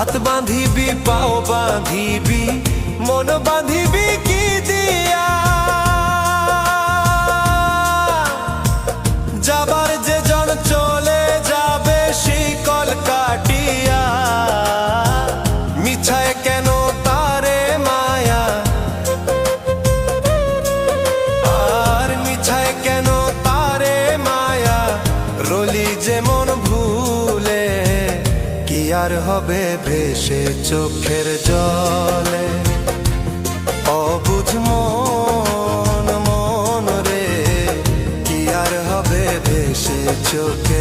হাত বাঁধিবি পাও বাঁধিবি মন বাঁধিবি কি দিয়া যাবার যে জন চলে যাবে শিকল কাটিয়া মিছায় কেন তারে মায়া আর মিছায় কেন তারে মায়া রলি যেমন ভুলে কি আর হবে ভেসে চোখের জলে অবুঝ মন মন রে কি আর হবে ভেসে চোখে